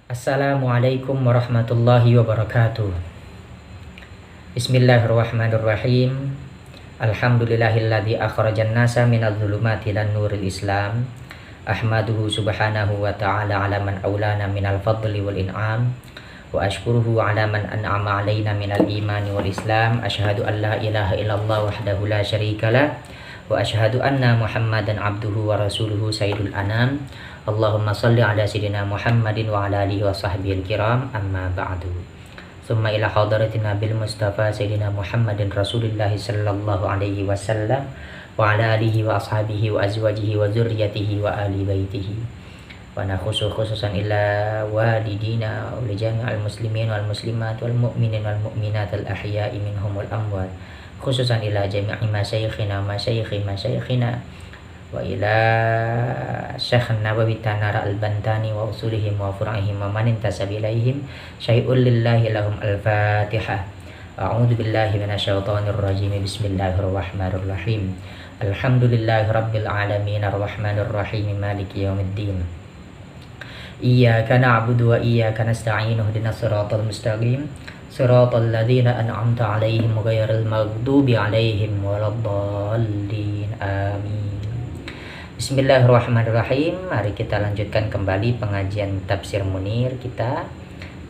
Assalamualaikum warahmatullahi wabarakatuh. Bismillahirrahmanirrahim. Alhamdulillahilladzi akhrajan nasa minadh dhulumati ilan nuril Islam. Ahmaduhu subhanahu wa ta'ala ala man aulana minal fadli wal in'am. Wa ashkuruhu ala man an'ama alaina minal imani wal Islam. Asyhadu an la ilaha illallah wahdahu la syarikalah. Wa asyhadu anna Muhammadan abduhu wa rasuluhu sayyidul anam. Allahumma salli ala sayyidina Muhammadin wa ala alihi wa sahbihi al-kiram, amma ba'du. Summa ila hadratin Nabil Mustafa sayyidina Muhammadin Rasulillahi sallallahu alaihi wasallam wa ala alihi wa ashabihi wa azwajihi wa zurriyatihi wa ali baitihi. Wa nakhusu khususan ila walidina wa li jami'al muslimin wal muslimat wal mu'minin wal mu'minat al ahya'i minhum wal amwat. Khususan ila jami'i masyayikhina wa ila Syekh Nawawi Tanara Al-Bantani wa usulihim wa fur'ihim wa man intasab ilaihim syai'un lillahi lahum al-Fatihah. A'udzu billahi minasyaitonir rajim. Bismillahirrahmanirrahim. Alhamdulillahi rabbil alamin arrahmanir rahim maliki yaumiddin. Iyyaka na'budu wa iyyaka nasta'in ihdinas siratal mustaqim siratal ladzina an'amta 'alaihim ghairil maghdubi 'alaihim waladdallin. Amin. Bismillahirrahmanirrahim. Mari kita lanjutkan kembali pengajian Tafsir Munir kita.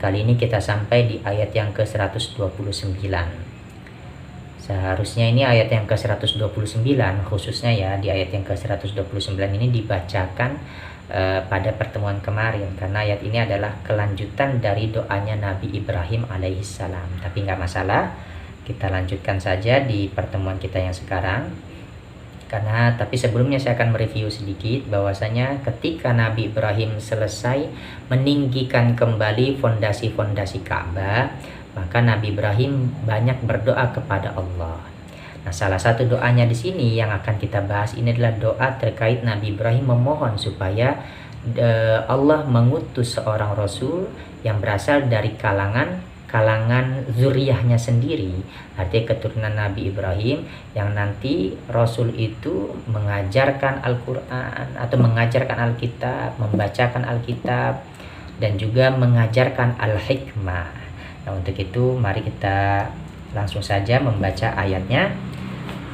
Kali ini kita sampai di ayat yang ke-129. Seharusnya ini ayat yang ke-129, khususnya ya di ayat yang ke-129 ini dibacakan pada pertemuan kemarin, karena ayat ini adalah kelanjutan dari doanya Nabi Ibrahim alaihissalam. Tapi nggak masalah, kita lanjutkan saja di pertemuan kita yang sekarang. Tapi sebelumnya saya akan mereview sedikit bahwasanya ketika Nabi Ibrahim selesai meninggikan kembali fondasi-fondasi Ka'bah, maka Nabi Ibrahim banyak berdoa kepada Allah. Nah, salah satu doanya di sini yang akan kita bahas ini adalah doa terkait Nabi Ibrahim memohon supaya Allah mengutus seorang rasul yang berasal dari kalangan zuriyahnya sendiri, artinya keturunan Nabi Ibrahim, yang nanti Rasul itu mengajarkan Al-Quran atau mengajarkan Alkitab, membacakan Alkitab, dan juga mengajarkan Al-Hikmah. Nah, untuk itu mari kita langsung saja membaca ayatnya.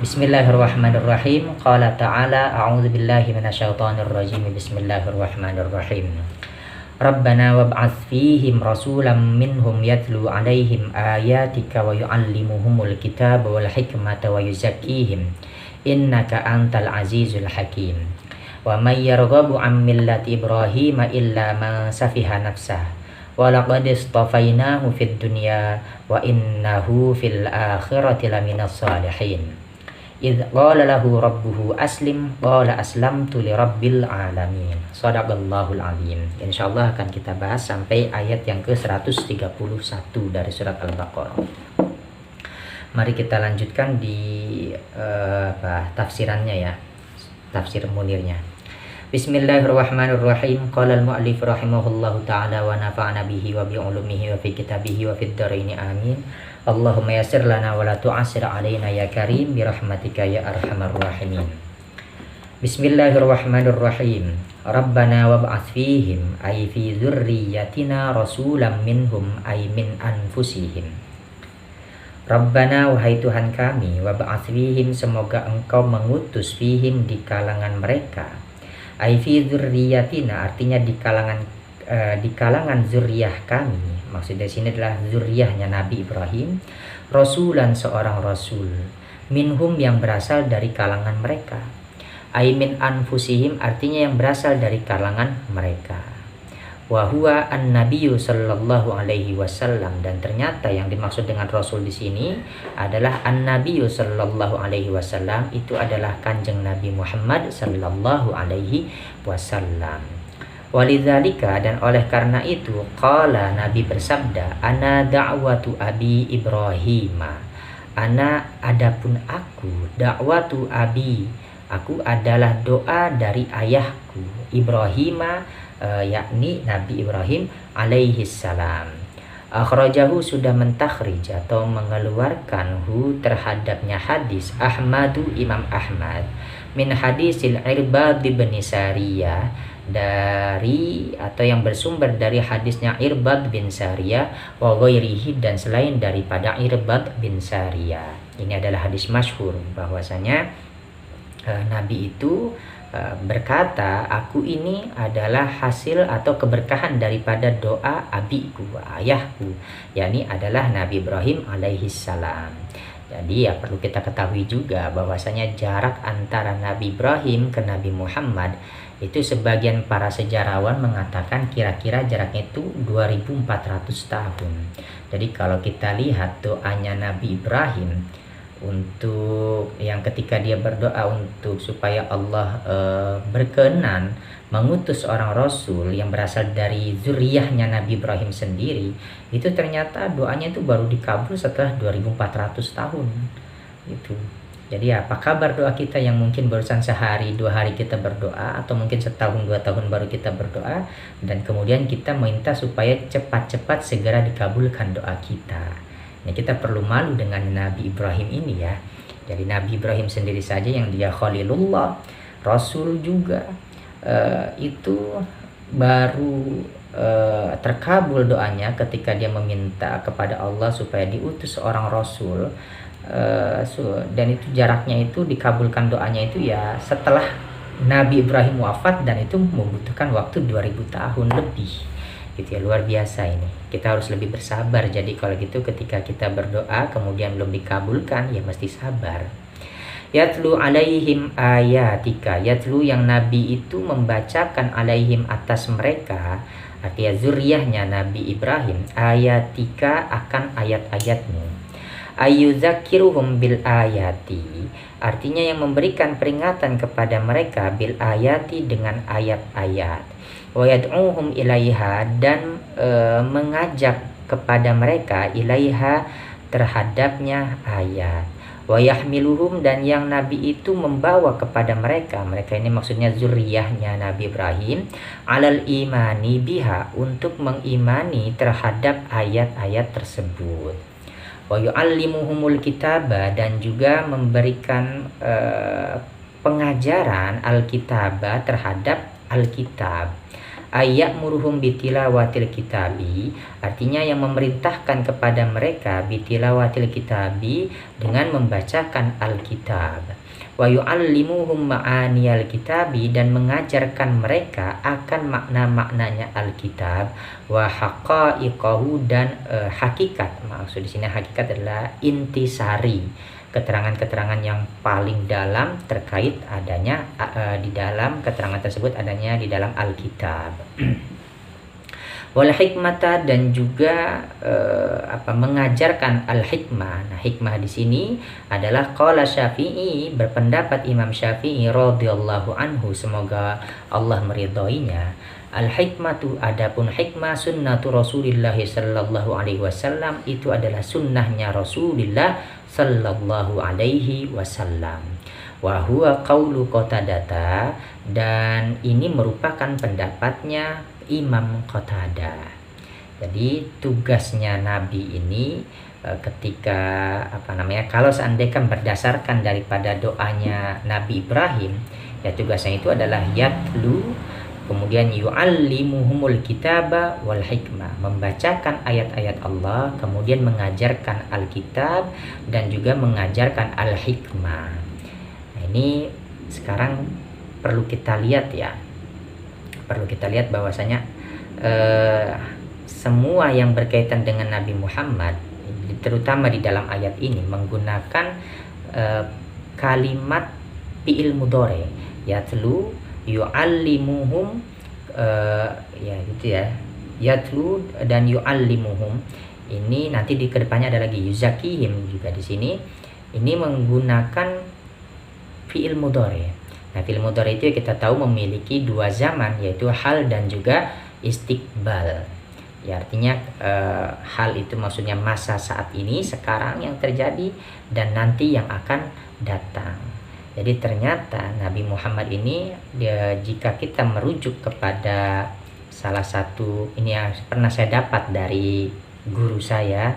Bismillahirrahmanirrahim. Qala ta'ala a'udzu billahi minasyaitonir rajim. Bismillahirrahmanirrahim. Rabbana wab'ats fihim rasulam minhum yatlu 'alaihim ayatika wa yu'allimuhumul kitaba wal hikmata wa yuzakkihim innaka antal azizul hakim. Wa may yarghabu 'an millati Ibrahim illa man safiha nafsah wa laqad istafainahu fid dunya wa innahu fil akhirati laminas salihin. Idh qala lahu rabbuhu aslim qala aslamtu lirabbil alamin. Shadaqallahul azim. Insyaallah akan kita bahas sampai ayat yang ke-131 dari surat Al-Baqarah. Mari kita lanjutkan di tafsirannya ya. Tafsir Munirnya. Bismillahirrahmanirrahim. Qala al-mu'allif rahimahullahu ta'ala wa nafa'ana bihi wa bi ulumihi wa fi kitabihi wa fid dharaini amin. Allahumma yassir lana wa la tu'assir alaina ya karim bi rahmatika ya arhamar rahimin. Bismillahirrahmanirrahim. Rabbana wab'ats fihim ay fi dzurriyyatina rasulam minhum ay min anfusihim. Rabbana, wahai Tuhan kami, wab'ats fihim, semoga Engkau mengutus fihim di kalangan mereka. Ay fi dzurriyyatina artinya di kalangan zuriyah kami. Maksud dari sini adalah zuriyahnya Nabi Ibrahim, rasulan, seorang rasul, minhum, yang berasal dari kalangan mereka. Ay min anfusihim artinya yang berasal dari kalangan mereka. Wa huwa an-nabiyyu sallallahu alaihi wasallam, dan ternyata yang dimaksud dengan rasul di sini adalah an-nabiyyu sallallahu alaihi wasallam, itu adalah Kanjeng Nabi Muhammad sallallahu alaihi wasallam. Walidzalika, dan oleh karena itu, qala, Nabi bersabda, ana da'watu abi Ibrahim, ana, adapun aku, da'watu abi, aku adalah doa dari ayahku Ibrahim, yakni Nabi Ibrahim alaihi salam. Akhrajahu, sudah mentakhrij atau mengeluarkan terhadapnya hadis Ahmadu, Imam Ahmad, min hadisil Irbad bin Sariyah, dari atau yang bersumber dari hadisnya Irbad bin Sariyah wa ghairihi, dan selain daripada Irbad bin Sariyah. Ini adalah hadis masyhur bahwasanya Nabi itu berkata, aku ini adalah hasil atau keberkahan daripada doa abiku, ayahku, yakni adalah Nabi Ibrahim alaihi salam. Jadi ya perlu kita ketahui juga bahwasanya jarak antara Nabi Ibrahim ke Nabi Muhammad itu sebagian para sejarawan mengatakan kira-kira jaraknya itu 2400 tahun. Jadi kalau kita lihat doanya Nabi Ibrahim untuk yang ketika dia berdoa untuk supaya Allah berkenan mengutus orang rasul yang berasal dari zuriyahnya Nabi Ibrahim sendiri, itu ternyata doanya itu baru dikabul setelah 2400 tahun itu. Jadi apa kabar doa kita yang mungkin barusan sehari 2 hari kita berdoa, atau mungkin setahun 2 tahun baru kita berdoa, dan kemudian kita minta supaya cepat-cepat segera dikabulkan doa kita. Nah, kita perlu malu dengan Nabi Ibrahim ini ya. Jadi Nabi Ibrahim sendiri saja yang dia Khalilullah, Rasul juga, itu baru terkabul doanya ketika dia meminta kepada Allah supaya diutus seorang Rasul, dan itu jaraknya itu dikabulkan doanya itu ya setelah Nabi Ibrahim wafat, dan itu membutuhkan waktu 2000 tahun lebih. Gitu ya, luar biasa ini. Kita harus lebih bersabar. Jadi kalau gitu ketika kita berdoa kemudian belum dikabulkan, ya mesti sabar. Yatlu alaihim ayatika, yatlu yang Nabi itu membacakan alaihim atas mereka, artinya zuriyahnya Nabi Ibrahim, ayatika akan ayat-ayatmu. Ayuzakiruhum bil ayati, artinya yang memberikan peringatan kepada mereka bil ayati dengan ayat-ayat. Wa yad'uhum ilaiha, dan mengajak kepada mereka ilaiha terhadapnya ayat. Wa yahmiluhum, dan yang Nabi itu membawa kepada mereka ini maksudnya zuriyahnya Nabi Ibrahim, alal imani biha, untuk mengimani terhadap ayat-ayat tersebut. Wa yu'allimuhumul kitaba, dan juga memberikan pengajaran al-kitaba terhadap Alkitab. Ayya'muruhum bitilawatil kitabi, artinya yang memerintahkan kepada mereka bitilawatil kitabi, dengan membacakan Alkitab. Wa yu'allimuhum ma'aniyal kitabi, dan mengajarkan mereka akan makna-maknanya Alkitab. Wa haqa'iqahu, dan hakikat, maksud di sini hakikat adalah intisari, keterangan-keterangan yang paling dalam terkait adanya di dalam keterangan tersebut adanya di dalam Alkitab. Wal hikmata, dan juga mengajarkan al-hikmah. Nah, hikmah di sini adalah qala Syafi'i, berpendapat Imam Syafi'i radhiyallahu anhu, semoga Allah meridhoinya. Al-hikmatu, adapun hikmah, sunnatu Rasulillah sallallahu alaihi wasallam, itu adalah sunnahnya Rasulullah sallallahu alaihi wasallam. Wa huwa qaulu Qatadah, dan ini merupakan pendapatnya Imam Qatadah. Jadi tugasnya Nabi ini ketika kalau seandainya berdasarkan daripada doanya Nabi Ibrahim, ya tugasnya itu adalah yatlu, kemudian yu'allimuhumul kitaba wal hikmah, membacakan ayat-ayat Allah, kemudian mengajarkan Alkitab, dan juga mengajarkan al-hikmah. Nah, ini sekarang perlu kita lihat ya. Perlu kita lihat bahwasanya semua yang berkaitan dengan Nabi Muhammad, terutama di dalam ayat ini, menggunakan kalimat fi'il mudhari, yatlu, yu'allimuhum, ya gitu ya, yatlu dan yu'allimuhum. Ini nanti di kedepannya ada lagi yuzakihim juga di sini. Ini menggunakan fi'il mudhari. Nah, fi'il mudhari itu kita tahu memiliki 2 zaman, yaitu hal dan juga istiqbal. Ya, artinya hal itu maksudnya masa saat ini, sekarang yang terjadi, dan nanti yang akan datang. Jadi ternyata Nabi Muhammad ini, jika kita merujuk kepada salah satu, ini yang pernah saya dapat dari guru saya,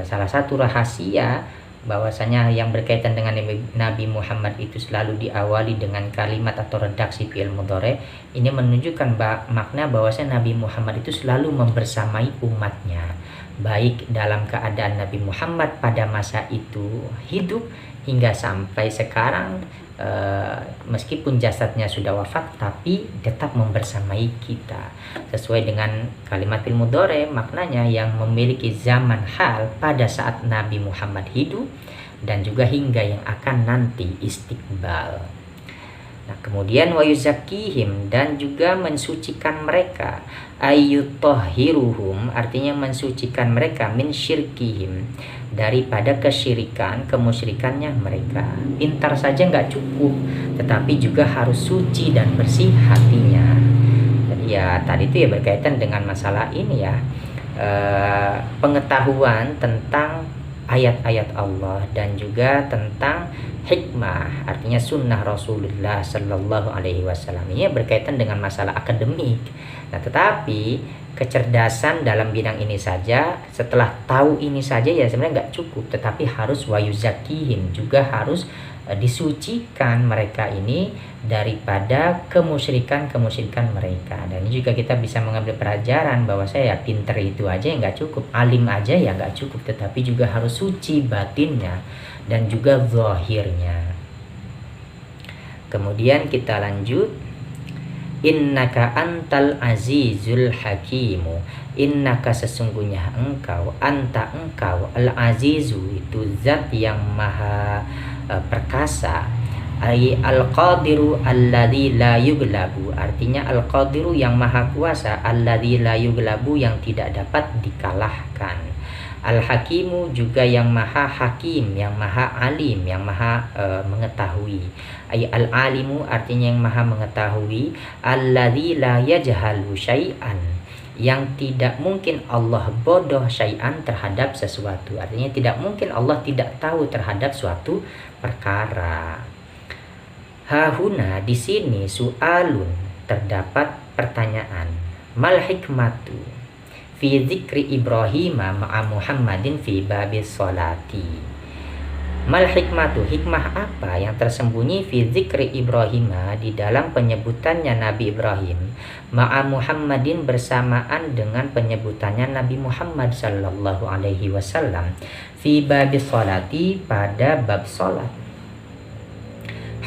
salah satu rahasia bahwasanya yang berkaitan dengan Nabi Muhammad itu selalu diawali dengan kalimat atau redaksi fi'il mudhari, ini menunjukkan makna bahwasanya Nabi Muhammad itu selalu membersamai umatnya, baik dalam keadaan Nabi Muhammad pada masa itu hidup hingga sampai sekarang, meskipun jasadnya sudah wafat tapi tetap membersamai kita. Sesuai dengan kalimat fi'il mudhari, maknanya yang memiliki zaman hal pada saat Nabi Muhammad hidup dan juga hingga yang akan nanti istiqbal. Nah, kemudian wa yuzakkihim, dan juga mensucikan mereka, ayyutahhiruhum, artinya mensucikan mereka, min syirkihim, daripada kesyirikan, kemusyrikannya mereka. Pintar saja nggak cukup, tetapi juga harus suci dan bersih hatinya. Jadi ya tadi itu ya berkaitan dengan masalah ini ya, pengetahuan tentang ayat-ayat Allah dan juga tentang hikmah, artinya sunnah Rasulullah Sallallahu Alaihi Wasallam. Ini berkaitan dengan masalah akademik. Nah, tetapi kecerdasan dalam bidang ini saja, setelah tahu ini saja ya sebenarnya nggak cukup, tetapi harus wayuzakihim, juga harus disucikan mereka ini daripada kemusyrikan mereka. Dan ini juga kita bisa mengambil pelajaran bahwa saya pinter itu aja yang nggak cukup, alim aja ya nggak cukup, tetapi juga harus suci batinnya dan juga zahirnya. Kemudian kita lanjut, innaka antal azizul hakimu, innaka sesungguhnya engkau, engkau al azizu itu zat yang maha perkasa, ay al qadiru alladzi la yuglabu, artinya al qadiru yang maha kuasa, alladzi la yuglabu yang tidak dapat dikalahkan, al hakimu juga yang maha hakim, yang maha alim, yang maha mengetahui, ay al alimu artinya yang maha mengetahui, alladzi la yajhalu syai'an, yang tidak mungkin Allah bodoh syai'an terhadap sesuatu, artinya tidak mungkin Allah tidak tahu terhadap suatu perkara. Hahuna di sini su'alun, terdapat pertanyaan, mal hikmatu fi dzikri Ibrahim ma'a Muhammadin fi babis sholati. Mal hikmatu, hikmah apa yang tersembunyi fi dzikri Ibrahim, di dalam penyebutannya Nabi Ibrahim, ma'a Muhammadin bersamaan dengan penyebutannya Nabi Muhammad sallallahu alaihi wasallam, fi babis sholati pada bab salat.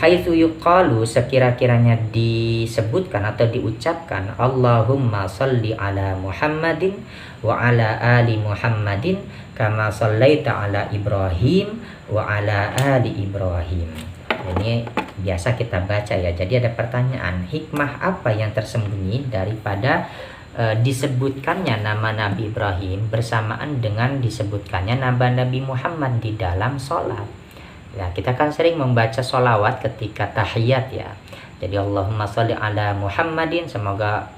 Haitsu yuqalu, sekira-kiranya disebutkan atau diucapkan, Allahumma sholli ala Muhammadin wa ala ali Muhammadin kama shallaita ala Ibrahim wa ala ali Ibrahim. Ini biasa kita baca ya. Jadi ada pertanyaan, hikmah apa yang tersembunyi daripada disebutkannya nama Nabi Ibrahim bersamaan dengan disebutkannya nama Nabi Muhammad di dalam sholat. Ya, kita kan sering membaca sholawat ketika tahiyat ya. Jadi Allahumma sholli ala Muhammadin, semoga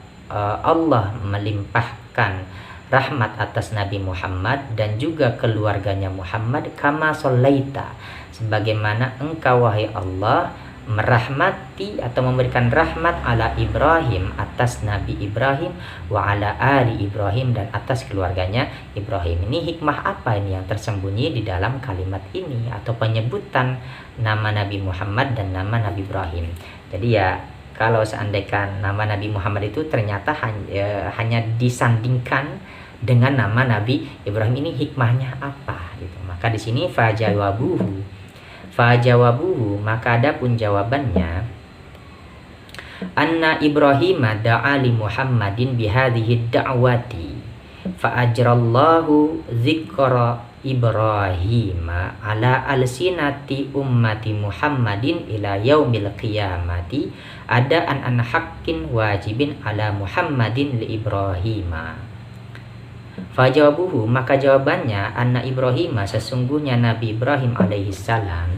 Allah melimpahkan rahmat atas Nabi Muhammad dan juga keluarganya Muhammad, kama sholaita, sebagaimana engkau wahai Allah merahmati atau memberikan rahmat ala Ibrahim, atas Nabi Ibrahim, wa ala ali Ibrahim, dan atas keluarganya Ibrahim. Ini hikmah apa ini yang tersembunyi di dalam kalimat ini atau penyebutan nama Nabi Muhammad dan nama Nabi Ibrahim. Jadi ya kalau seandainya nama Nabi Muhammad itu ternyata hanya disandingkan dengan nama Nabi Ibrahim, ini hikmahnya apa gitu. Maka di sini fajawabuhu, maka adapun jawabannya, anna Ibrahim da'a li Muhammadin bihadhihi da'wati fa ajrallahu dzikra Ibrahim ala alsinati ummati Muhammadin ila yaumil qiyamati adaan an haqqin wajibin ala Muhammadin li Ibrahim. Fajawabuhu, maka jawabannya, anna Ibrahim, sesungguhnya Nabi Ibrahim alaihissalam,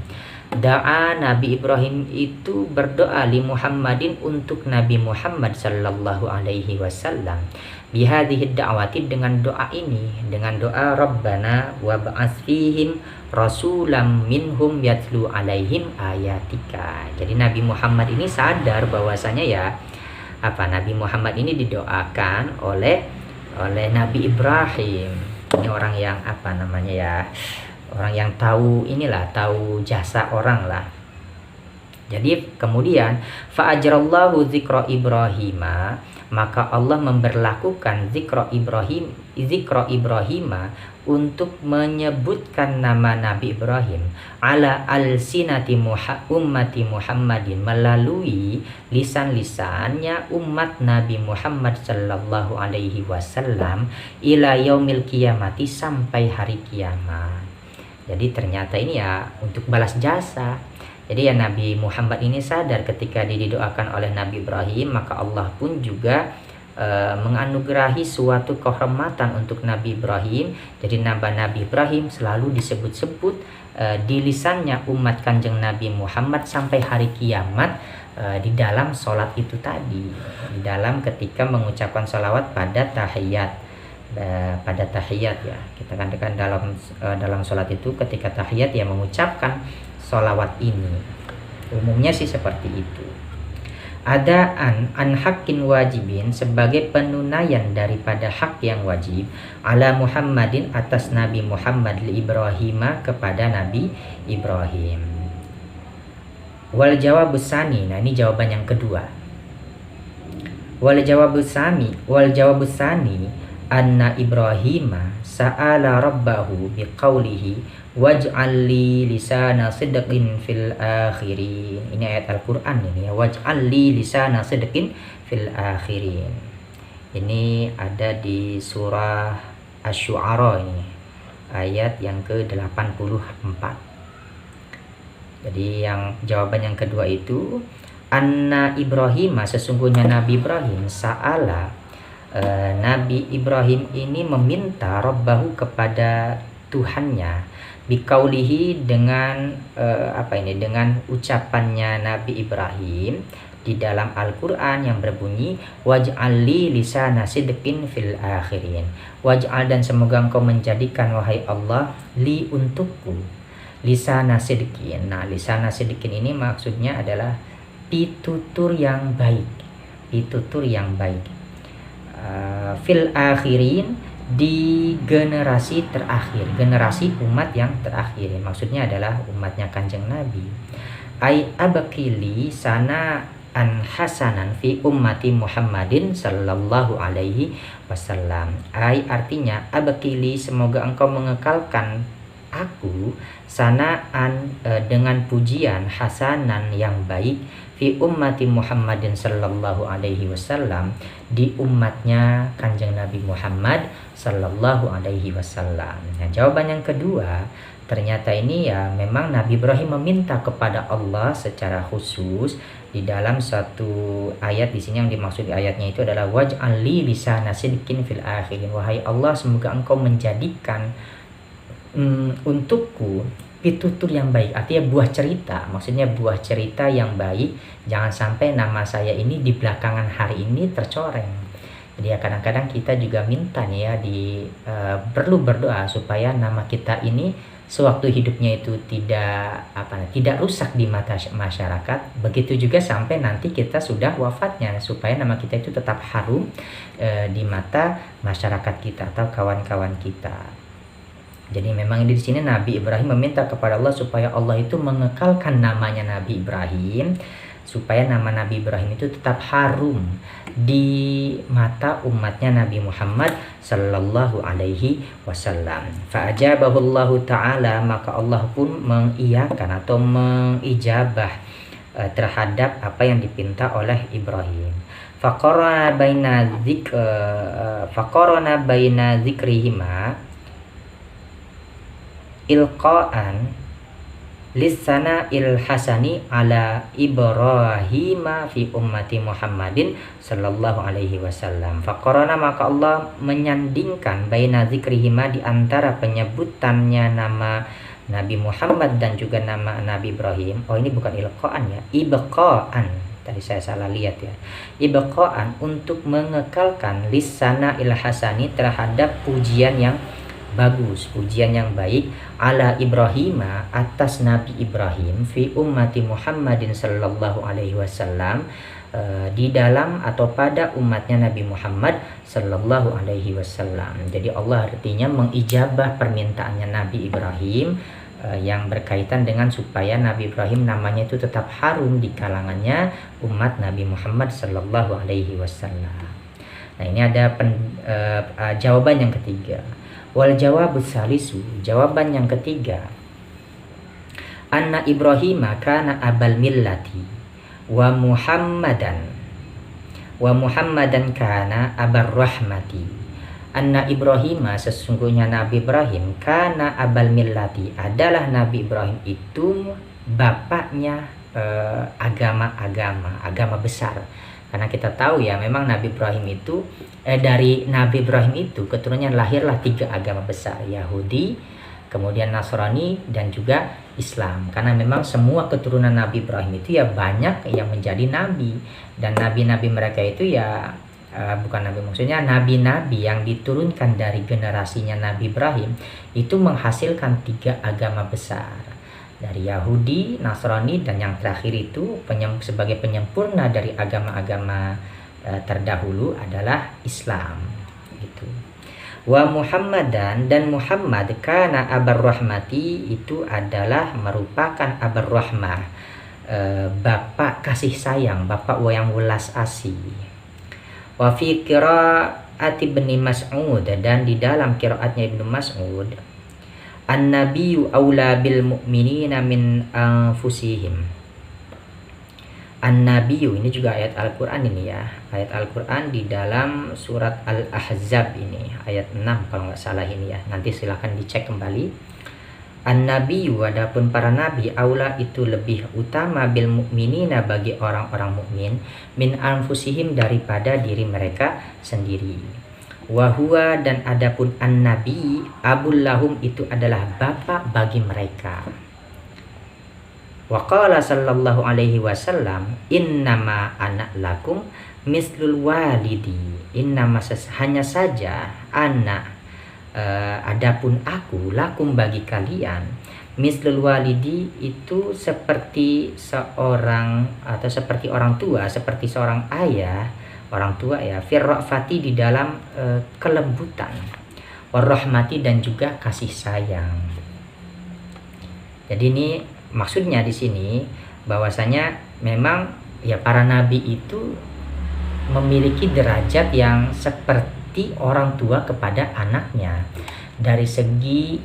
da'a, Nabi Ibrahim itu berdoa li Muhammadin, untuk Nabi Muhammad sallallahu alaihi wasallam, bihadhihi da'wati, dengan doa ini, dengan doa Rabbana wa ba'ats fihim rasulam minhum yatlu alaihim ayatika. Jadi Nabi Muhammad ini sadar bahwasanya ya Nabi Muhammad ini didoakan oleh Nabi Ibrahim. Ini orang yang orang yang tahu tahu jasa orang lah. Jadi kemudian fa'ajrallahu dzikra Ibrahima, maka Allah memberlakukan zikra Ibrahima untuk menyebutkan nama Nabi Ibrahim ala alsinati ummati Muhammadin, melalui lisan-lisannya umat Nabi Muhammad sallallahu alaihi wasallam ila yaumil qiyamati, sampai hari kiamat. Jadi ternyata ini ya untuk balas jasa. Jadi ya Nabi Muhammad ini sadar ketika didoakan oleh Nabi Ibrahim, maka Allah pun juga menganugerahi suatu kehormatan untuk Nabi Ibrahim. Jadi nama Nabi Ibrahim selalu disebut-sebut di lisannya umat Kanjeng Nabi Muhammad sampai hari kiamat, di dalam sholat itu tadi, di dalam ketika mengucapkan sholawat pada tahiyat. Ya kita katakan dalam sholat itu ketika tahiyat ya mengucapkan sholawat ini. Umumnya sih seperti itu. Ada an haqqin wajibin, sebagai penunaian daripada hak yang wajib, ala Muhammadin, atas Nabi Muhammad, li Ibrahima, kepada Nabi Ibrahim. Wal jawabus sani, nah ini jawaban yang kedua. Wal jawabus sani anna Ibrahima sa'ala rabbahu biqaulihi waj'al li lisana sidqin fil akhirin. Ini ayat Al-Qur'an ini ya, waj'al li lisana sidqin fil akhirin. Ini ada di surah Asy-Syu'ara ini, ayat yang ke-84. Jadi yang jawaban yang kedua itu anna Ibrahim, sesungguhnya Nabi Ibrahim, sa'ala, Nabi Ibrahim ini meminta rabbahu, kepada Tuhannya, biqaulihi, dengan dengan ucapannya Nabi Ibrahim di dalam Al-Qur'an yang berbunyi waj'al li lisana sidqin fil akhirin. Waj'al, dan semoga engkau menjadikan wahai Allah, li, untukku, lisana sidqin. Nah, lisana sidqin ini maksudnya adalah pitutur yang baik, fil akhirin, di generasi terakhir, generasi umat yang terakhir. Maksudnya adalah umatnya Kanjeng Nabi. Ai abqili sana an hasanan fi ummati Muhammadin sallallahu alaihi wasallam. Ai artinya abqili, semoga engkau mengekalkan aku, sanaan, dengan pujian, hasanan, yang baik, fi ummati Muhammadin sallallahu alaihi wasallam, di umatnya Kanjeng Nabi Muhammad sallallahu alaihi wasallam. Nah, jawaban yang kedua, ternyata ini ya memang Nabi Ibrahim meminta kepada Allah secara khusus di dalam satu ayat. Di sini yang dimaksud di ayatnya itu adalah waj'al li lisana sidqin fil akhirin. Wahai Allah, semoga engkau menjadikan untukku pitutur yang baik, artinya buah cerita, maksudnya buah cerita yang baik. Jangan sampai nama saya ini di belakangan hari ini tercoreng. Jadi ya kadang-kadang kita juga minta nih ya perlu berdoa supaya nama kita ini sewaktu hidupnya itu tidak rusak di mata masyarakat. Begitu juga sampai nanti kita sudah wafatnya, supaya nama kita itu tetap harum di mata masyarakat kita atau kawan-kawan kita. Jadi memang di sini Nabi Ibrahim meminta kepada Allah supaya Allah itu mengekalkan namanya Nabi Ibrahim, supaya nama Nabi Ibrahim itu tetap harum di mata umatnya Nabi Muhammad sallallahu alaihi wasallam. Fa'ajabahu Allah taala, maka Allah pun mengiyakan atau mengijabah terhadap apa yang dipinta oleh Ibrahim. Faqarana baina dzikrihima ilqaan lisana ilhasani ala Ibrahima fi ummati Muhammadin sallallahu alaihi wasallam. Faqarana, maka Allah menyandingkan baina zikrihima, di antara penyebutannya nama Nabi Muhammad dan juga nama Nabi Ibrahim. Oh, ini bukan ilqaan ya, ibqaan. Tadi saya salah lihat ya. Ibqaan, untuk mengekalkan lisana ilhasani, terhadap pujian yang bagus, pujian yang baik ala Ibrahim, atas Nabi Ibrahim, fi ummati Muhammadin sallallahu alaihi wasallam, di dalam atau pada umatnya Nabi Muhammad sallallahu alaihi wasallam. Jadi Allah artinya mengijabah permintaannya Nabi Ibrahim yang berkaitan dengan supaya Nabi Ibrahim namanya itu tetap harum di kalangannya umat Nabi Muhammad sallallahu alaihi wasallam. Nah, ini ada jawaban yang ketiga. Wal jawabus salisu, jawaban yang ketiga. Anna Ibrahim kana abal millati wa Muhammadan kana abar rahmati. Anna Ibrahim, sesungguhnya Nabi Ibrahim, kana abal millati, adalah Nabi Ibrahim itu bapaknya agama besar. Karena kita tahu ya, memang Nabi Ibrahim itu dari Nabi Ibrahim itu keturunannya lahirlah 3 agama besar, Yahudi, kemudian Nasrani, dan juga Islam. Karena memang semua keturunan Nabi Ibrahim itu ya banyak yang menjadi nabi, dan nabi-nabi mereka itu ya maksudnya nabi-nabi yang diturunkan dari generasinya Nabi Ibrahim itu menghasilkan 3 agama besar, dari Yahudi, Nasrani, dan yang terakhir itu sebagai penyempurna dari agama-agama terdahulu adalah Islam gitu. Wa Muhammadan, dan Muhammad kana abar rahmati, itu adalah merupakan abar rahmah, bapak kasih sayang, bapak yang welas asih. Wa fi qiraati Ibnu Mas'ud, dan di dalam qiraatnya Ibnu Mas'ud, An-nabiyyu aula bil mu'minina min anfusihim. An-nabiyyu ini juga ayat Al-Qur'an ini ya. Ayat Al-Qur'an di dalam surat Al-Ahzab ini, ayat 6 kalau nggak salah ini ya. Nanti silahkan dicek kembali. An-nabiyyu, adapun para nabi, aula itu lebih utama bil mu'minina, bagi orang-orang mukmin, min anfusihim, daripada diri mereka sendiri. Wahua, dan adapun an-nabi, abul lahum, itu adalah bapak bagi mereka. Wa qala sallallahu alaihi wasallam, innama ana lakum mislul walidi. Innama, hanya saja, ana, adapun aku, lakum, bagi kalian, mislul walidi, itu seperti seorang atau seperti orang tua, seperti seorang ayah, orang tua ya, firrafati, di dalam kelembutan, warahmati, dan juga kasih sayang. Jadi ini maksudnya di sini bahwasanya memang ya para nabi itu memiliki derajat yang seperti orang tua kepada anaknya dari segi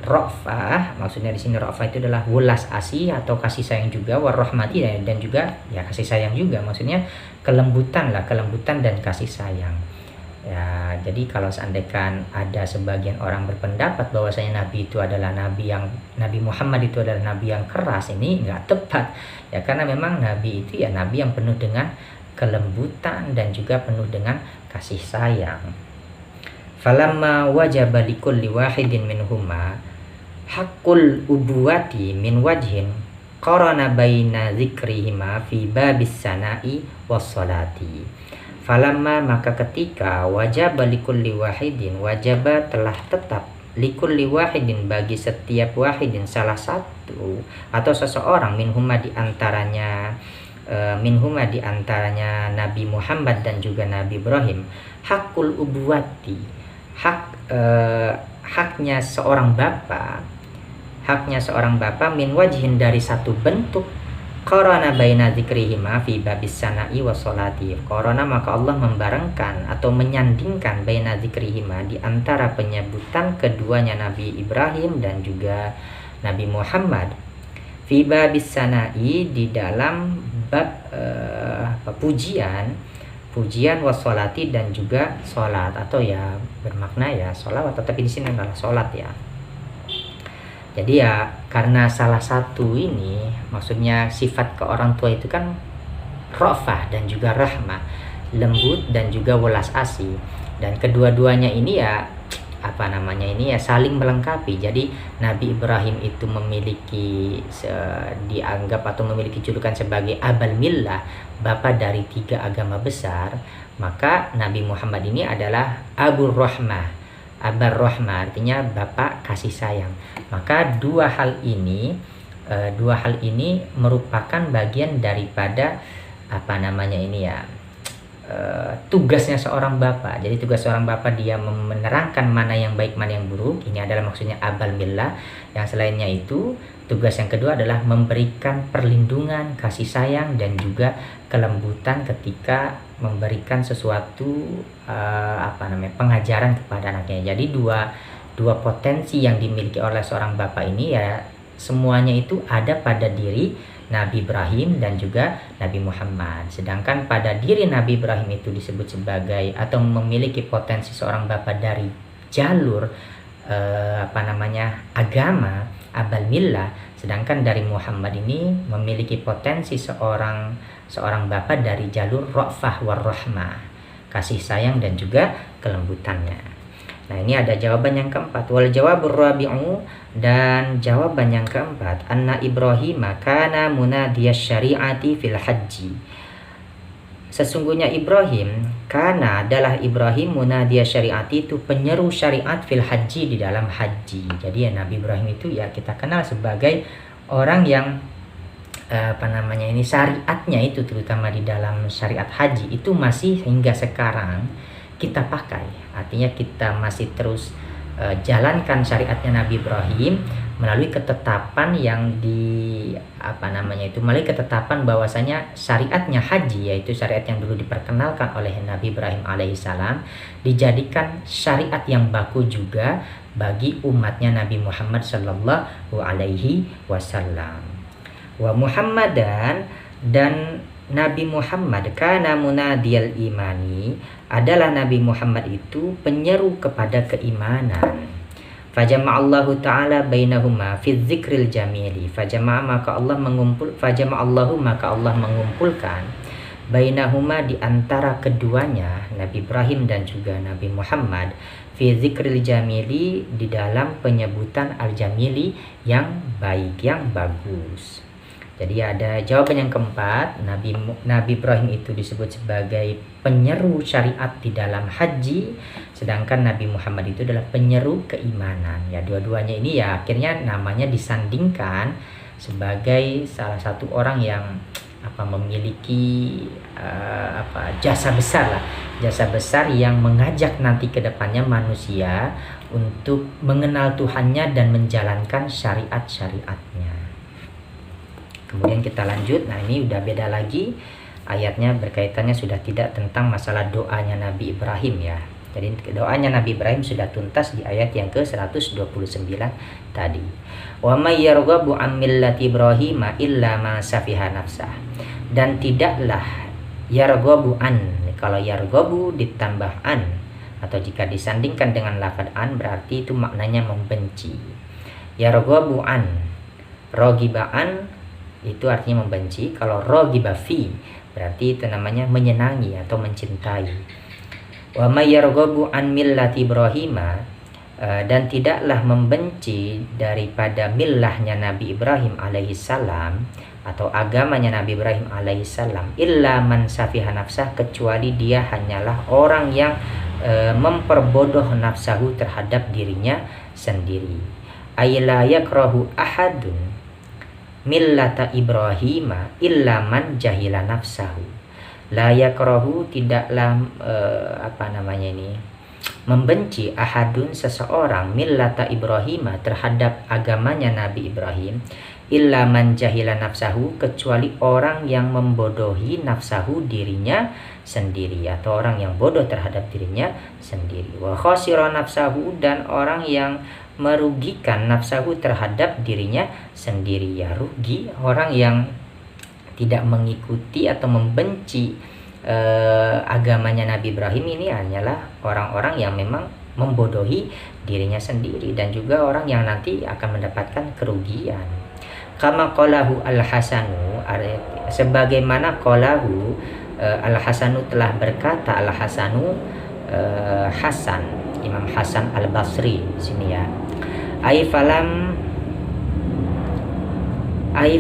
ra'fah. Maksudnya di sini ra'fah itu adalah welas asih atau kasih sayang juga, warahmati, dan juga ya kasih sayang juga, maksudnya kelembutan dan kasih sayang ya. Jadi kalau seandainya ada sebagian orang berpendapat bahwasanya nabi itu adalah Nabi Muhammad itu adalah nabi yang keras, ini nggak tepat ya, karena memang nabi itu ya nabi yang penuh dengan kelembutan dan juga penuh dengan kasih sayang. Falamma wajaba likulli wahidin minhuma hakul ubuwati min wajhin qarana baina zikrihima fi babis sana'i wassalati. Falamma, maka ketika, wajaba likulli wahidin, wajaba, telah tetap, likulli wahidin, bagi setiap wahidin, salah satu atau seseorang, minhuma diantaranya Nabi Muhammad dan juga Nabi Ibrahim, hakul ubuwati, haknya seorang bapak, min wajhin, dari satu bentuk, qarana baina dzikrihima fi babis sana'i wa sholati. Qarana, maka Allah membarengkan atau menyandingkan baina dzikrihima, di antara penyebutan keduanya Nabi Ibrahim dan juga Nabi Muhammad, fi babis sana'i, di dalam bab pujian wa sholati, dan juga sholat, atau ya bermakna ya sholawat, tetapi di sini adalah sholat ya. Jadi ya karena salah satu ini, maksudnya sifat ke orang tua itu kan rafah dan juga rahmah, lembut dan juga welas asih, dan kedua-duanya ini ya saling melengkapi. Jadi Nabi Ibrahim itu dianggap atau memiliki julukan sebagai abal millah, bapak dari 3 agama besar, maka Nabi Muhammad ini adalah abur rahmah, Abar Rahmah, artinya bapak kasih sayang. Maka dua hal ini merupakan bagian daripada tugasnya seorang bapak. Jadi tugas seorang bapak dia menerangkan mana yang baik, mana yang buruk. Ini adalah maksudnya abal millah. Yang selainnya itu, tugas yang kedua adalah memberikan perlindungan, kasih sayang, dan juga kelembutan ketika memberikan sesuatu pengajaran kepada anaknya. Jadi dua potensi yang dimiliki oleh seorang bapak ini ya semuanya itu ada pada diri Nabi Ibrahim dan juga Nabi Muhammad. Sedangkan pada diri Nabi Ibrahim itu disebut sebagai atau memiliki potensi seorang bapak dari jalur agama abal millah, sedangkan dari Muhammad ini memiliki potensi seorang bapak dari jalur ra'fah war rahmah, kasih sayang dan juga kelembutannya. Nah, ini ada jawaban yang keempat. Wal jawabur rabi'u, dan jawaban yang keempat, anna Ibrahim kana munadiyas syari'ati fil haji. Sesungguhnya Ibrahim adalah munadiyas syari'ati, itu penyeru syariat fil haji, di dalam haji. Jadi ya Nabi Ibrahim itu ya kita kenal sebagai orang yang syariatnya itu terutama di dalam syariat haji itu masih hingga sekarang kita pakai. Artinya kita masih terus jalankan syariatnya Nabi Ibrahim melalui ketetapan yang melalui ketetapan bahwasanya syariatnya haji, yaitu syariat yang dulu diperkenalkan oleh Nabi Ibrahim alaihissalam, dijadikan syariat yang baku juga bagi umatnya Nabi Muhammad sallallahu alaihi wasallam. Wa Muhammadan, dan Nabi Muhammad kana munadiyal imani, adalah Nabi Muhammad itu penyeru kepada keimanan. Fajama'allahu ta'ala bainahuma fi dzikril jamili. Maka Allah mengumpulkan bainahuma, di antara keduanya Nabi Ibrahim dan juga Nabi Muhammad, fi dzikril jamili, di dalam penyebutan al-jamili, yang baik, yang bagus. Jadi ada jawaban yang keempat, Nabi Ibrahim itu disebut sebagai penyeru syariat di dalam haji, sedangkan Nabi Muhammad itu adalah penyeru keimanan. Ya, dua-duanya ini ya akhirnya namanya disandingkan sebagai salah satu orang yang memiliki jasa besar yang mengajak nanti ke depannya manusia untuk mengenal Tuhannya dan menjalankan syariat-syariatnya. Kemudian kita lanjut. Nah, ini udah beda lagi ayatnya, berkaitannya sudah tidak tentang masalah doanya Nabi Ibrahim ya. Jadi doanya Nabi Ibrahim sudah tuntas di ayat yang ke-129 tadi. Wa may yarghabu an millati Ibrahim illa ma safiha nafsah. Dan tidaklah yarghabu an, kalau yarghabu ditambah an atau jika disandingkan dengan lafaz an berarti itu maknanya membenci. Yarghabu an, rogiba an itu artinya membenci. Kalau rogiba fi berarti itu namanya menyenangi atau mencintai. Wa may yarghabu an millati Ibrahim, dan tidaklah membenci daripada millahnya Nabi Ibrahim alaihissalam atau agamanya Nabi Ibrahim alaihissalam, illa man safiha nafsah, kecuali dia hanyalah orang yang memperbodoh nafsahu terhadap dirinya sendiri. Ayla yakrahu ahadun millata Ibrahim illa man jahila nafsahu. La yakrahu, tidaklah membenci ahadun seseorang millata Ibrahim terhadap agamanya Nabi Ibrahim, illa man jahila nafsahu, kecuali orang yang membodohi nafsahu, dirinya sendiri, atau orang yang bodoh terhadap dirinya sendiri. Wa khasira nafsahu, dan orang yang merugikan nafsahu terhadap dirinya sendiri. Ya, rugi orang yang tidak mengikuti atau membenci agamanya Nabi Ibrahim ini hanyalah orang-orang yang memang membodohi dirinya sendiri, dan juga orang yang nanti akan mendapatkan kerugian. Kama qalahu al-Hasanu, sebagaimana qalahu al-Hasanu telah berkata, al-Hasanu Hasan, Imam Hasan al-Basri di sini ya. Ai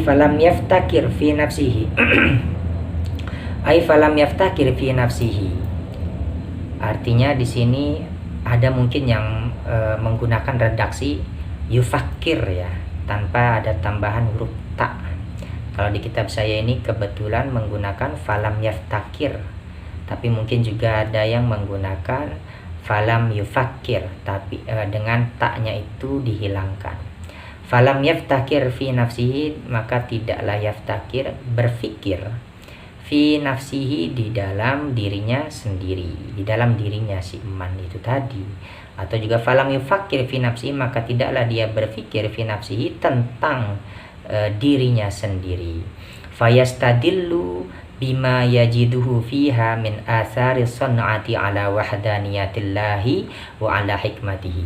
falam yaftakir fi nafsihi. Ai falam yaftakir fi nafsihi. Artinya di sini ada mungkin yang menggunakan redaksi yufakir ya, tanpa ada tambahan huruf ta. Kalau di kitab saya ini kebetulan menggunakan falam yaftakir, tapi mungkin juga ada yang menggunakan falam yufakir, tapi dengan taknya itu dihilangkan. Falam yaftakir fi nafsihi, maka tidaklah yaftakir berfikir, fi nafsihi di dalam dirinya sendiri, di dalam dirinya si eman itu tadi. Atau juga falam yufakir fi nafsihi, maka tidaklah dia berfikir fi nafsihi tentang dirinya sendiri. Fayastadillu bima yajiduhu fiha min athari sun'ati ala wahdaniyatillahi wa ala hikmatihi.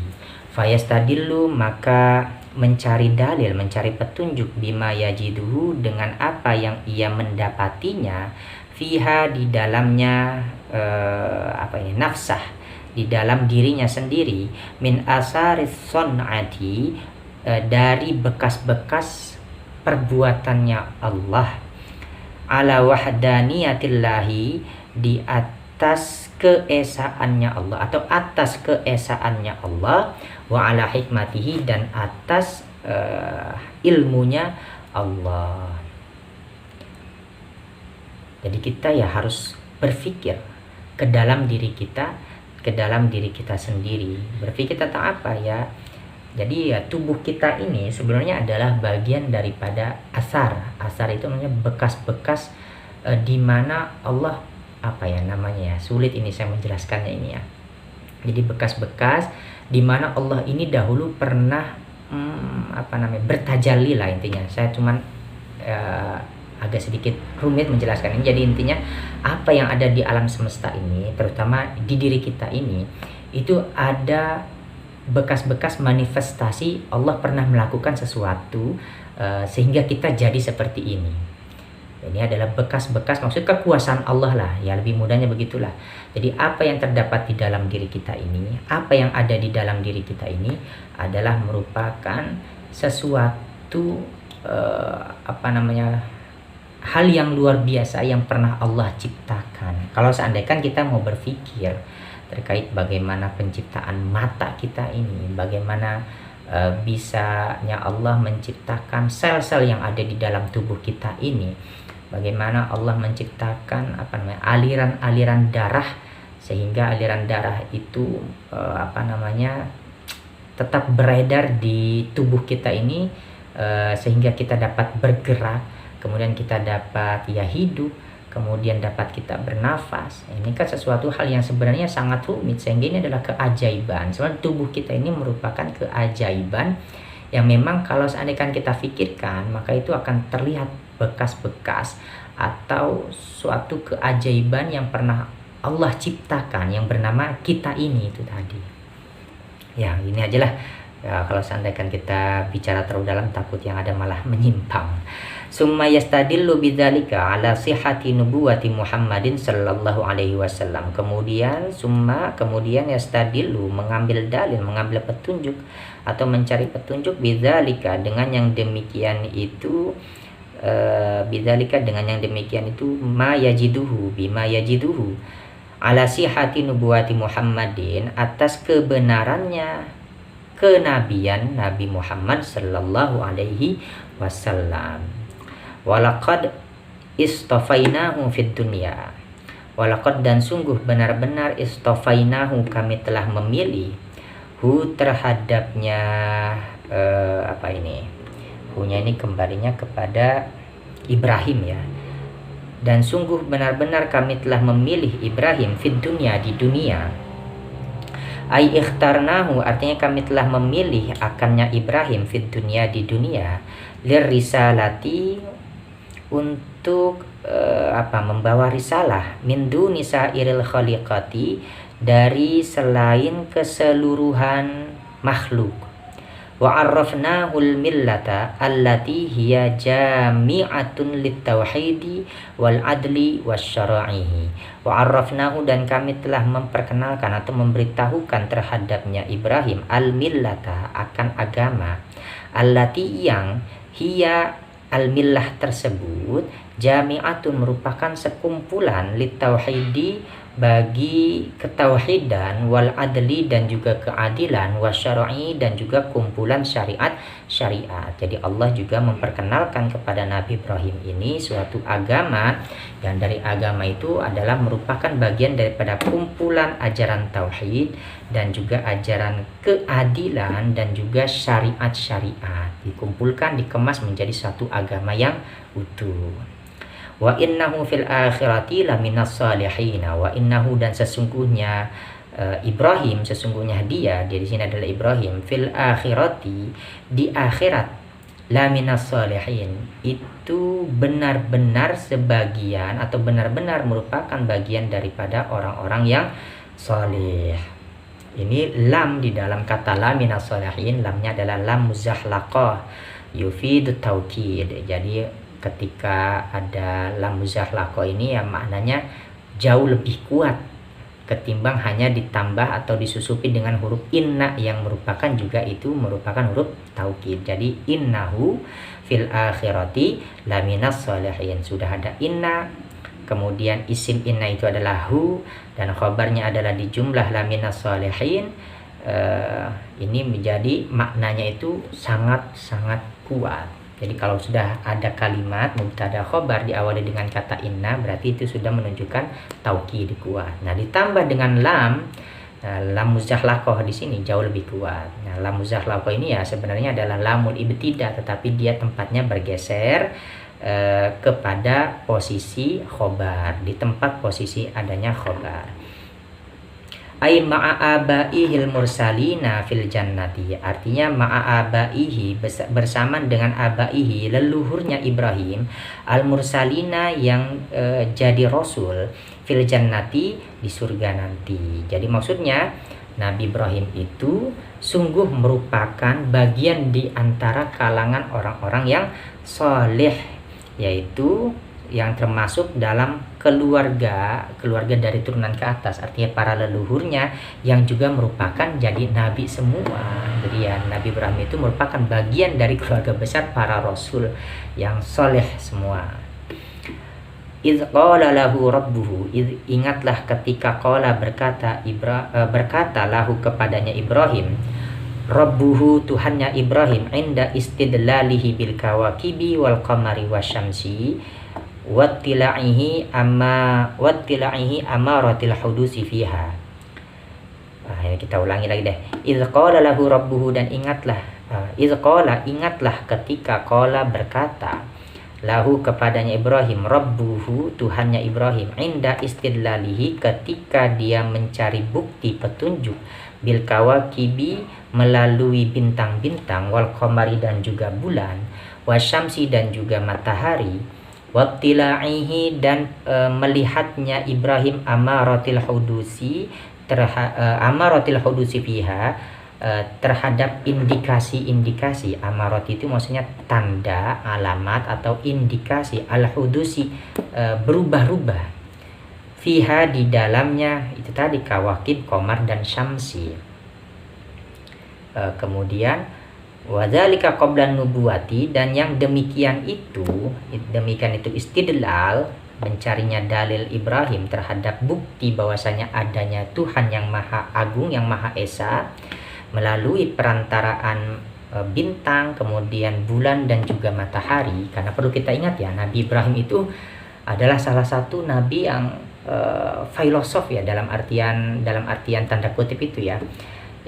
Fayastadillu, maka mencari dalil, mencari petunjuk, bima yajiduhu, dengan apa yang ia mendapatinya, fiha di dalamnya nafsah, di dalam dirinya sendiri, min athari sun'ati, dari bekas-bekas perbuatannya Allah, ala wahdaniyatillahi, di atas keesaannya Allah atau atas keesaannya Allah, wa ala hikmatihi, dan atas ilmunya Allah. Jadi kita ya harus berpikir ke dalam diri kita, ke dalam diri kita sendiri. Berpikir tentang apa ya? Jadi ya, tubuh kita ini sebenarnya adalah bagian daripada asar. Asar itu namanya bekas-bekas di mana Allah sulit ini saya menjelaskannya ini ya. Jadi bekas-bekas di mana Allah ini dahulu pernah bertajalli lah intinya. Saya cuman agak sedikit rumit menjelaskan ini. Jadi intinya apa yang ada di alam semesta ini, terutama di diri kita ini, itu ada bekas-bekas manifestasi Allah pernah melakukan sesuatu sehingga kita jadi seperti ini. Ini adalah bekas-bekas, maksud kekuasaan Allah lah ya, lebih mudahnya begitulah. Jadi apa yang terdapat di dalam diri kita ini, apa yang ada di dalam diri kita ini adalah merupakan sesuatu hal yang luar biasa yang pernah Allah ciptakan. Kalau seandainya kita mau berpikir terkait bagaimana penciptaan mata kita ini, bagaimana bisanya Allah menciptakan sel-sel yang ada di dalam tubuh kita ini, bagaimana Allah menciptakan aliran-aliran darah, sehingga aliran darah itu tetap beredar di tubuh kita ini, sehingga kita dapat bergerak, kemudian kita dapat hidup, kemudian dapat kita bernafas. Ini kan sesuatu hal yang sebenarnya sangat rumit, sehingga ini adalah keajaiban. Sebenarnya tubuh kita ini merupakan keajaiban yang memang kalau seandainya kita pikirkan, maka itu akan terlihat bekas-bekas atau suatu keajaiban yang pernah Allah ciptakan, yang bernama kita ini itu tadi. Ya, ini aja lah. Ya, kalau seandainya kita bicara terlalu dalam, takut yang ada malah menyimpang. Summa yastadillu bidzalika ala sihhati nubuwati Muhammadin sallallahu alaihi wasallam. Kemudian yastadillu, mengambil dalil, mengambil petunjuk atau mencari petunjuk, bidzalika, dengan yang demikian itu, bima yajiduhu ala sihhati nubuwati Muhammadin, atas kebenarannya kenabian Nabi Muhammad sallallahu alaihi wasallam. Walaqad istafainahu fid dunya. Walaqad, dan sungguh benar-benar, istafainahu, kami telah memilih, hu terhadapnya hu-nya ini kembalinya kepada Ibrahim ya. Dan sungguh benar-benar kami telah memilih Ibrahim fid dunya, di dunia. Ai ikhtarnahu, artinya kami telah memilih akannya Ibrahim fid dunya, di dunia, lirisalati, untuk membawa risalah, min duni sairil khaliqati, dari selain keseluruhan makhluk. Wa arrafnahul millata allati hiya jami'atun littauhidi wal adli wasyara'ihi. Wa arrafnahu, dan kami telah memperkenalkan atau memberitahukan terhadapnya Ibrahim al millata, akan agama, allati, yang hiya, al millah tersebut, jami'atun, merupakan sekumpulan, littauhidi, bagi ketauhidan, wal adli dan juga keadilan, wasyar'i dan juga kumpulan syariat. Jadi Allah juga memperkenalkan kepada Nabi Ibrahim ini suatu agama yang dari agama itu adalah merupakan bagian daripada kumpulan ajaran tauhid dan juga ajaran keadilan dan juga syariat dikumpulkan, dikemas menjadi suatu agama yang utuh. Wa innahu fil akhirati laminas salihin. Wa innahu dan sesungguhnya Ibrahim, sesungguhnya dia di sini adalah Ibrahim, fil akhirati di akhirat, laminas salihin itu benar-benar sebagian atau benar-benar merupakan bagian daripada orang-orang yang saleh. Ini lam di dalam kata laminas salihin, lamnya adalah lam muzahlaqah yufidu taukid. Jadi ketika ada lam muzahlaqah ini ya maknanya jauh lebih kuat ketimbang hanya ditambah atau disusupi dengan huruf inna yang merupakan juga itu merupakan huruf taukid. Jadi innahu fil akhirati laminas sholihin, sudah ada inna, kemudian isim inna itu adalah hu dan khabarnya adalah di jumlah laminas sholihin. Ini menjadi maknanya itu sangat-sangat kuat. Jadi kalau sudah ada kalimat mubtada khobar diawali dengan kata inna, berarti itu sudah menunjukkan taukid kuat. Nah, ditambah dengan lam, lam muzahlaqah di sini jauh lebih kuat. Nah, lam muzahlaqah ini ya sebenarnya adalah lamul ibtida, tetapi dia tempatnya bergeser kepada posisi khobar, di tempat posisi adanya khobar. Ai ma'aba'ihil mursalina fil jannati, artinya ma'abaihi bersama dengan abaihi leluhurnya Ibrahim, al mursalina yang jadi rasul, fil jannati di surga nanti. Jadi maksudnya Nabi Ibrahim itu sungguh merupakan bagian di antara kalangan orang-orang yang saleh, yaitu yang termasuk dalam keluarga dari turunan ke atas, artinya para leluhurnya yang juga merupakan jadi nabi semua. Jadi ya Nabi Ibrahim itu merupakan bagian dari keluarga besar para rasul yang soleh semua. Idz qala lahu rabbuhu, ingatlah ketika qala berkata lahu kepadanya Ibrahim, rabbuhu Tuhannya Ibrahim, inda istidlalihi bil kawakibi wal qamari wasyamsi wattila'ihi amaratil hudusi fiha. Ini kita ulangi lagi deh. Idz qala lahu rabbuhu, dan ingatlah ketika qala berkata lahu kepadanya Ibrahim, rabbuhu Tuhannya Ibrahim, inda istidlalihi ketika dia mencari bukti petunjuk, bil kawakibi melalui bintang-bintang, wal qamari dan juga bulan, wasyamsi dan juga matahari, wattila'ihi dan melihatnya Ibrahim amaratil hudusi fiha terhadap indikasi. Amarat itu maksudnya tanda, alamat atau indikasi, al hudusi berubah-ubah, fiha di dalamnya itu tadi kawakib, qamar dan syamsi. Kemudian wadzalika qablan nubuwati, dan yang demikian itu istidlal, mencarinya dalil Ibrahim terhadap bukti bahwasanya adanya Tuhan yang Maha Agung, yang Maha Esa, melalui perantaraan bintang, kemudian bulan dan juga matahari. Karena perlu kita ingat ya, Nabi Ibrahim itu adalah salah satu nabi yang filosof ya, dalam artian tanda kutip itu ya.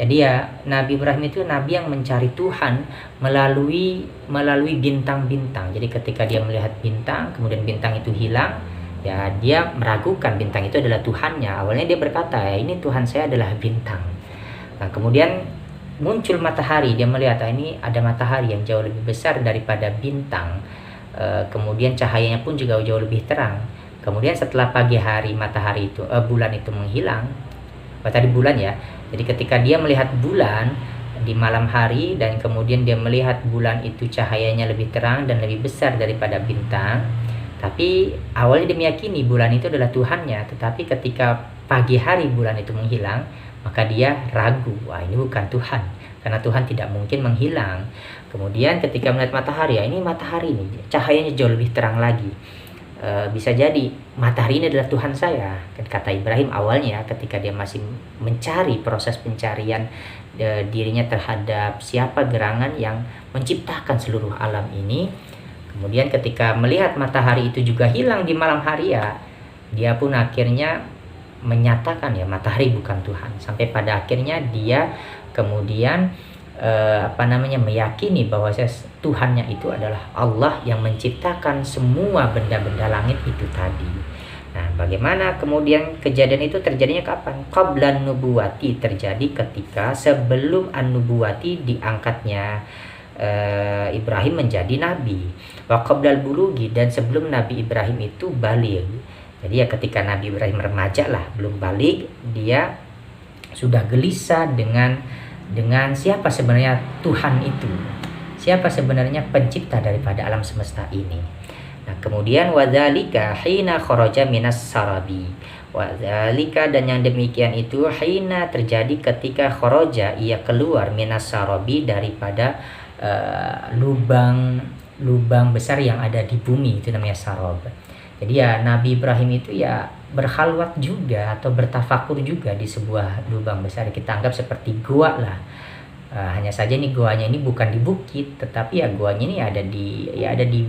Jadi ya Nabi Ibrahim itu nabi yang mencari Tuhan melalui bintang-bintang. Jadi ketika dia melihat bintang, kemudian bintang itu hilang, ya dia meragukan bintang itu adalah Tuhannya. Awalnya dia berkata, ya, ini Tuhan saya adalah bintang. Nah, kemudian muncul matahari, dia melihat ini ada matahari yang jauh lebih besar daripada bintang. Kemudian cahayanya pun juga jauh lebih terang. Kemudian setelah pagi hari matahari itu bulan itu menghilang. Tadi bulan ya. Jadi ketika dia melihat bulan di malam hari dan kemudian dia melihat bulan itu cahayanya lebih terang dan lebih besar daripada bintang. Tapi awalnya dia meyakini bulan itu adalah Tuhannya, tetapi ketika pagi hari bulan itu menghilang, maka dia ragu, wah ini bukan Tuhan, karena Tuhan tidak mungkin menghilang. Kemudian ketika melihat matahari, ya ini matahari ini cahayanya jauh lebih terang lagi. bisa jadi matahari ini adalah Tuhan saya, kata Ibrahim awalnya ketika dia masih mencari proses pencarian dirinya terhadap siapa gerangan yang menciptakan seluruh alam ini. Kemudian ketika melihat matahari itu juga hilang di malam hari, ya dia pun akhirnya menyatakan ya matahari bukan Tuhan, sampai pada akhirnya dia kemudian meyakini bahwa Tuhannya itu adalah Allah yang menciptakan semua benda-benda langit itu tadi. Nah, bagaimana kemudian kejadian itu terjadinya kapan? Qablan nubuwati, terjadi ketika sebelum an-nubuwati diangkatnya Ibrahim menjadi nabi. Wa qablal bulugi, dan sebelum Nabi Ibrahim itu baligh. Jadi ya ketika Nabi Ibrahim remaja lah, belum baligh, dia sudah gelisah dengan siapa sebenarnya Tuhan itu, siapa sebenarnya pencipta daripada alam semesta ini. Nah, kemudian wadzalika hina kharaja minas sarabi, wadzalika, dan yang demikian itu hina terjadi ketika kharaja, ia keluar, minas sarabi, daripada lubang besar yang ada di bumi, itu namanya sarab. Jadi ya Nabi Ibrahim itu ya berkhalwat juga atau bertafakur juga di sebuah lubang besar, kita anggap seperti gua lah. Hanya saja nih goanya ini bukan di bukit, tetapi ya goanya ini ada di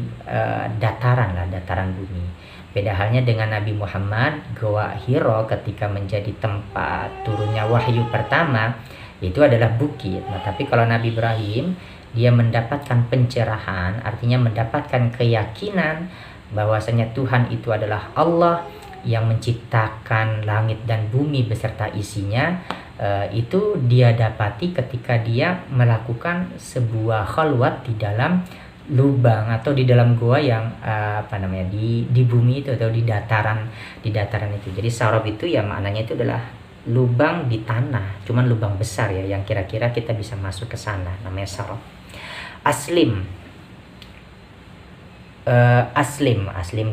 dataran lah, dataran bumi. Beda halnya dengan Nabi Muhammad, Goa Hiro ketika menjadi tempat turunnya wahyu pertama itu adalah bukit. Nah, tapi kalau Nabi Ibrahim dia mendapatkan pencerahan, artinya mendapatkan keyakinan bahwasanya Tuhan itu adalah Allah yang menciptakan langit dan bumi beserta isinya. Itu dia dapati ketika dia melakukan sebuah khalwat di dalam lubang atau di dalam goa yang di bumi itu atau di dataran itu. Jadi sarab itu ya maknanya itu adalah lubang di tanah, cuman lubang besar ya yang kira-kira kita bisa masuk ke sana, namanya sarab. Aslim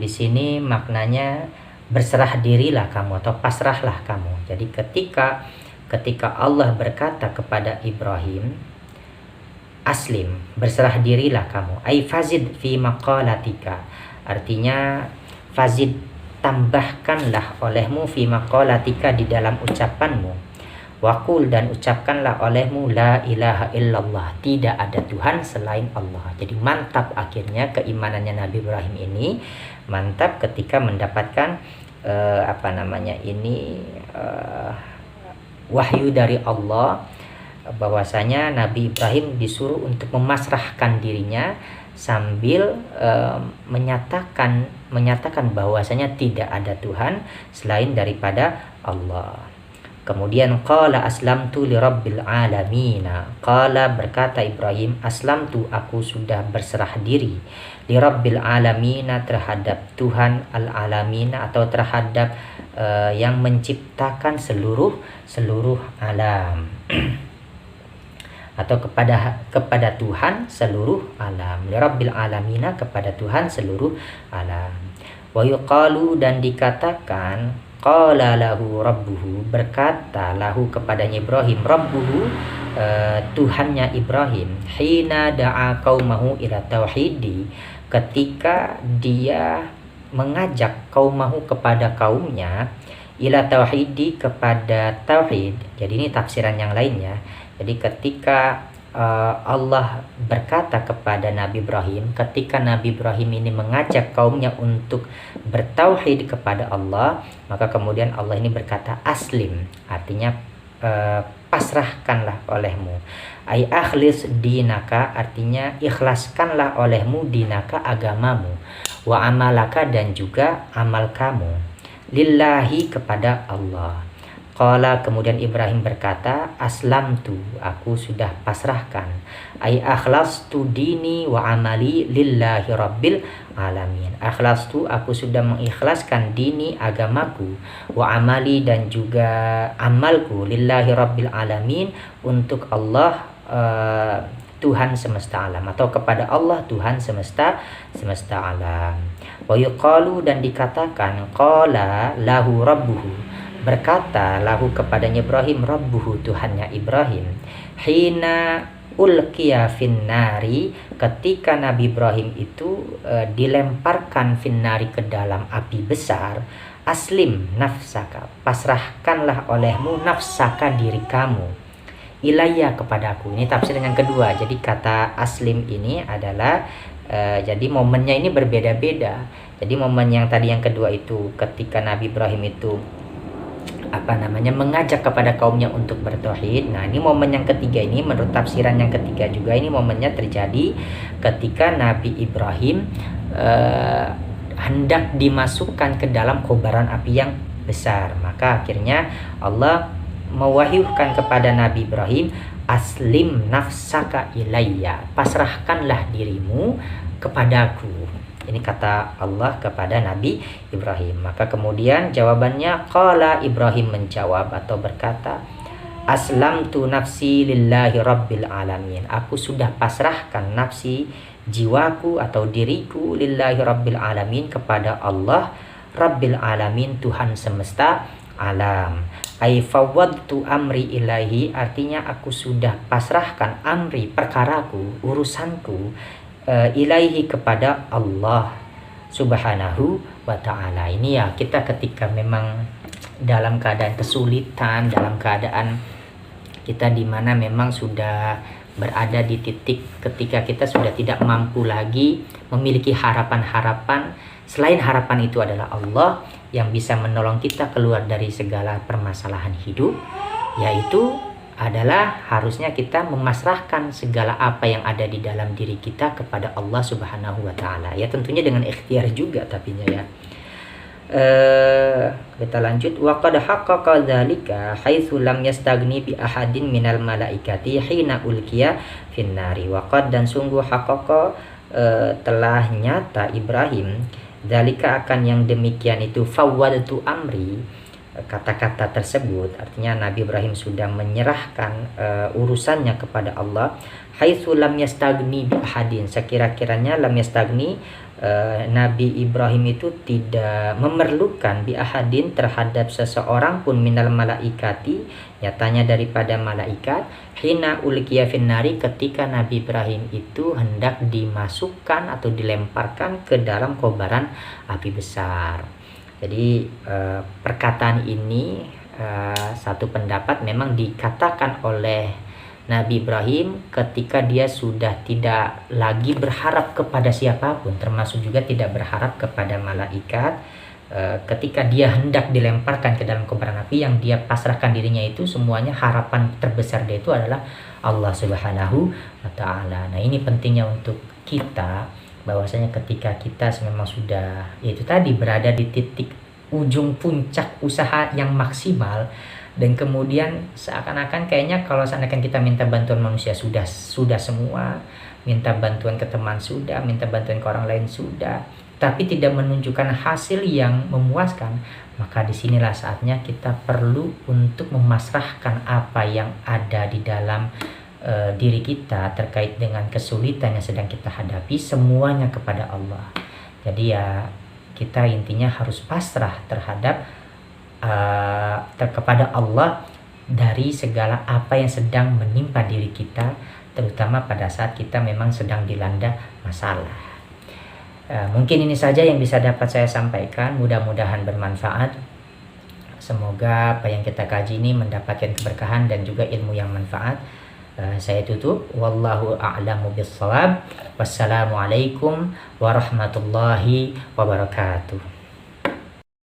di sini maknanya berserah dirilah kamu atau pasrahlah kamu. Jadi ketika Allah berkata kepada Ibrahim, aslim, berserah dirilah kamu, ay fazid fi maqalatika, artinya fazid, tambahkanlah olehmu, fi maqalatika, di dalam ucapanmu, wakul, dan ucapkanlah olehmu, la ilaha illallah, tidak ada Tuhan selain Allah. Jadi mantap akhirnya keimanannya Nabi Ibrahim ini, mantap ketika mendapatkan wahyu dari Allah bahwasanya Nabi Ibrahim disuruh untuk memasrahkan dirinya sambil menyatakan bahwasanya tidak ada Tuhan selain daripada Allah. Kemudian qala aslamtu lirabbil alamin. Qala, berkata Ibrahim, aslamtu, aku sudah berserah diri, lirabbil alamin, terhadap Tuhan al-alamin, atau terhadap yang menciptakan seluruh alam atau kepada Tuhan seluruh alam, lirabbil alamin, kepada Tuhan seluruh alam. Wa yuqalu, dan dikatakan, qala lahu rabbuhu, berkata lahu kepadanya Ibrahim, rabbuhu, Tuhannya Ibrahim, hina da'a qaumahu ila tauhidi, ketika dia mengajak qaumahu, kepada kaumnya, ila tauhidi, kepada tauhid. Jadi ini tafsiran yang lainnya. Jadi ketika Allah berkata kepada Nabi Ibrahim, ketika Nabi Ibrahim ini mengajak kaumnya untuk bertauhid kepada Allah, maka kemudian Allah ini berkata aslim, artinya pasrahkanlah olehmu, ay akhlis dinaka, artinya ikhlaskanlah olehmu, dinaka, agamamu, wa amalaka, dan juga amal kamu, lillahi, kepada Allah. Qala, kemudian Ibrahim berkata, aslamtu, aku sudah pasrahkan, ay akhlastu dini wa amali lillahi rabbil alamin. Akhlastu, aku sudah mengikhlaskan dini, agamaku, wa amali, dan juga amalku, lillahi rabbil alamin, untuk Allah, Tuhan semesta alam, atau kepada Allah Tuhan semesta alam. Wa yuqalu, dan dikatakan, qala lahu rabbuhu, berkata lahu kepadanya Ibrahim, rabbuhu, Tuhannya Ibrahim, hina ulqiya finnari, ketika Nabi Ibrahim itu dilemparkan finnari ke dalam api besar, aslim nafsaka, pasrahkanlah olehmu nafsaka, diri kamu, ilayya, kepadaku. Ini tafsir yang kedua. Jadi kata aslim ini adalah jadi momennya ini berbeda-beda. Jadi momen yang tadi yang kedua itu ketika Nabi Ibrahim itu mengajak kepada kaumnya untuk bertauhid. Nah, ini momen yang ketiga ini menurut tafsiran yang ketiga juga, ini momennya terjadi ketika Nabi Ibrahim hendak dimasukkan ke dalam kobaran api yang besar. Maka akhirnya Allah mewahyukan kepada Nabi Ibrahim, aslim nafsaka ilayya, pasrahkanlah dirimu kepadaku. Ini kata Allah kepada Nabi Ibrahim. Maka kemudian jawabannya, qala, Ibrahim menjawab atau berkata, aslamtu nafsi lillahi rabbil alamin, aku sudah pasrahkan nafsi, jiwaku atau diriku, lillahi rabbil alamin, kepada Allah rabbil alamin, Tuhan semesta alam. Ai fawwadtu amri ilahi, artinya aku sudah pasrahkan amri, perkaraku, urusanku, ilaihi, kepada Allah subhanahu wa ta'ala. Ini ya, kita ketika memang dalam keadaan kesulitan, dalam keadaan kita di mana memang sudah berada di titik ketika kita sudah tidak mampu lagi memiliki harapan-harapan, selain harapan itu adalah Allah yang bisa menolong kita keluar dari segala permasalahan hidup, yaitu adalah harusnya kita memasrahkan segala apa yang ada di dalam diri kita kepada Allah subhanahu wa ta'ala. Ya tentunya dengan ikhtiar juga tapinya ya. Kita lanjut. Wa qad haqqaqa dzalika haitsu lam yastagni bi ahadin minal malaikati hina ulqiya finnari. Wa qad, dan sungguh, haqqaqa, telah nyata Ibrahim, dzalika, akan yang demikian itu, fawwadtu amri, kata-kata tersebut artinya Nabi Ibrahim sudah menyerahkan urusannya kepada Allah, haitsu lam yastagni bi ahadin, sekira-kiranya lam yastagni, Nabi Ibrahim itu tidak memerlukan bi ahadin, terhadap seseorang pun, minal malaikati, nyatanya daripada malaikat, hina ulqiya finnari, ketika Nabi Ibrahim itu hendak dimasukkan atau dilemparkan ke dalam kobaran api besar. Jadi perkataan ini satu pendapat memang dikatakan oleh Nabi Ibrahim ketika dia sudah tidak lagi berharap kepada siapapun, termasuk juga tidak berharap kepada malaikat. Ketika dia hendak dilemparkan ke dalam kobaran api, yang dia pasrahkan dirinya itu semuanya, harapan terbesar dia itu adalah Allah subhanahu wa ta'ala. Nah, ini pentingnya untuk kita, bahwasanya ketika kita memang sudah yaitu tadi berada di titik ujung puncak usaha yang maksimal, dan kemudian seakan-akan kayaknya kalau seakan kita minta bantuan manusia sudah semua, minta bantuan ke teman sudah, minta bantuan ke orang lain sudah, tapi tidak menunjukkan hasil yang memuaskan, maka disinilah saatnya kita perlu untuk memasrahkan apa yang ada di dalam diri kita terkait dengan kesulitan yang sedang kita hadapi, semuanya kepada Allah. Jadi ya kita intinya harus pasrah terhadap kepada Allah dari segala apa yang sedang menimpa diri kita, terutama pada saat kita memang sedang dilanda masalah. Mungkin ini saja yang bisa dapat saya sampaikan, mudah-mudahan bermanfaat. Semoga apa yang kita kaji ini mendapatkan keberkahan dan juga ilmu yang manfaat. Saya tutup, wallahu a'lamu bissawab. Wassalamualaikum warahmatullahi wabarakatuh.